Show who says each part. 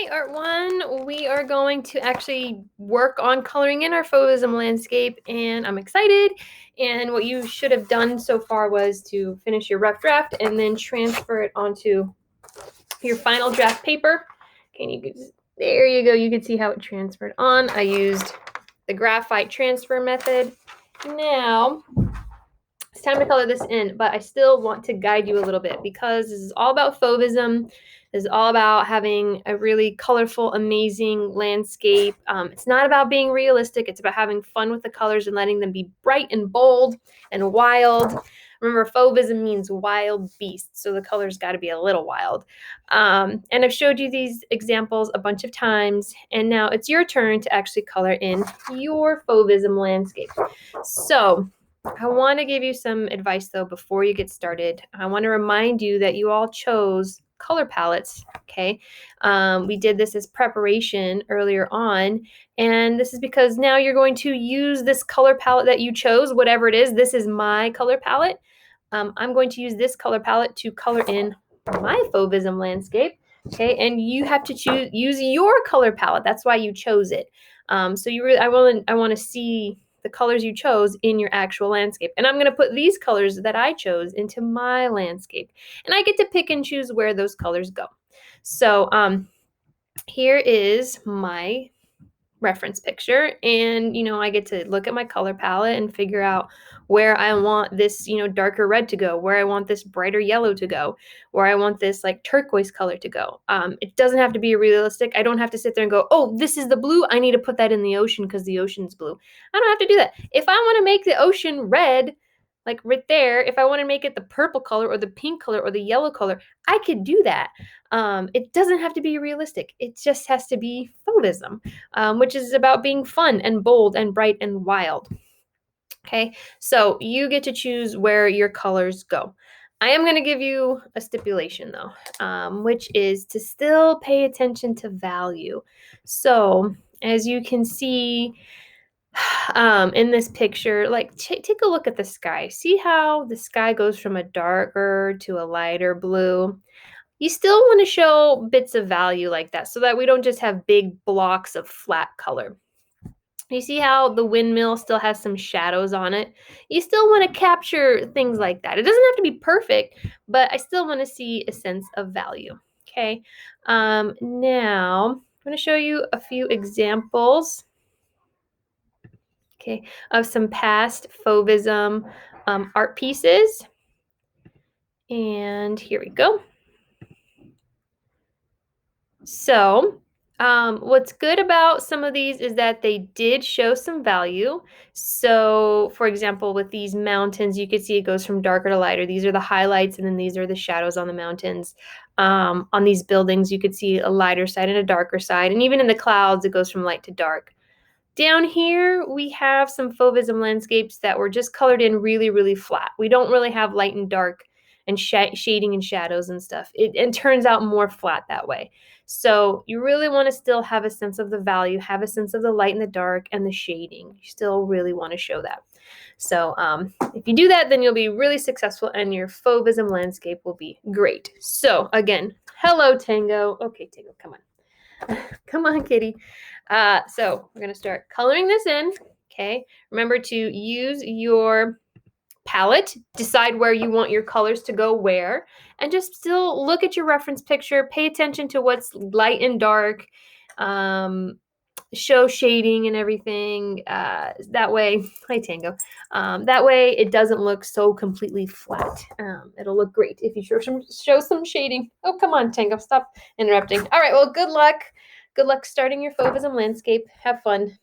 Speaker 1: right, Art 1, we are going to actually work on coloring in our Fauvism Landscape, and I'm excited. And what you should have done so far was to finish your rough draft and then transfer it onto your final draft paper. Okay, and there you go. You can see how it transferred on. I used the graphite transfer method. Now, it's time to color this in, but I still want to guide you a little bit because this is all about Fauvism. This is all about having a really colorful, amazing landscape. It's not about being realistic. It's about having fun with the colors and letting them be bright and bold and wild. Remember, Fauvism means wild beast, so the colors got to be a little wild. And I've showed you these examples a bunch of times, and now it's your turn to actually color in your Fauvism landscape. So I want to give you some advice though before you get started. I want to remind you that you all chose color palettes, okay? We did this as preparation earlier on, and this is because now you're going to use this color palette that you chose, whatever it is. This is my color palette. I'm going to use this color palette to color in my Fauvism landscape, okay? And you have to use your color palette. That's why you chose it. So I want to see the colors you chose in your actual landscape. And I'm going to put these colors that I chose into my landscape. And I get to pick and choose where those colors go. So here is my reference picture, and I get to look at my color palette and figure out where I want this darker red to go, where I want this brighter yellow to go, where I want this like turquoise color to go. It doesn't have to be realistic. I don't have to sit there and go, oh, this is the blue, I need to put that in the ocean because the ocean's blue. I don't have to do that. If I want to make the ocean red, like right there, if I want to make it the purple color or the pink color or the yellow color, I could do that. It doesn't have to be realistic. It just has to be Fauvism, which is about being fun and bold and bright and wild. Okay, so you get to choose where your colors go. I am going to give you a stipulation though, which is to still pay attention to value. So as you can see, in this picture, like take a look at the sky. See how the sky goes from a darker to a lighter blue? You still want to show bits of value like that so that we don't just have big blocks of flat color. You see how the windmill still has some shadows on it? You still want to capture things like that. It doesn't have to be perfect, but I still want to see a sense of value. Okay, now I'm going to show you a few examples, okay, of some past Fauvism art pieces. And here we go. So what's good about some of these is that they did show some value. So for example, with these mountains, you can see it goes from darker to lighter. These are the highlights, and then these are the shadows on the mountains. On these buildings, you could see a lighter side and a darker side. And even in the clouds, it goes from light to dark. Down here, we have some Fauvism landscapes that were just colored in really, really flat. We don't really have light and dark and shading and shadows and stuff. It turns out more flat that way. So you really want to still have a sense of the value, have a sense of the light and the dark and the shading. You still really want to show that. So if you do that, then you'll be really successful and your Fauvism landscape will be great. So again, hello, Tango. Okay, Tango, come on. Come on, kitty. So we're going to start coloring this in. Okay. Remember to use your palette, decide where you want your colors to go where, and just still look at your reference picture, pay attention to what's light and dark, show shading and everything. That way, hi Tango, that way it doesn't look so completely flat. It'll look great if you show some shading. Oh, come on, Tango, stop interrupting. All right, well, good luck. Good luck starting your Fauvism landscape. Have fun.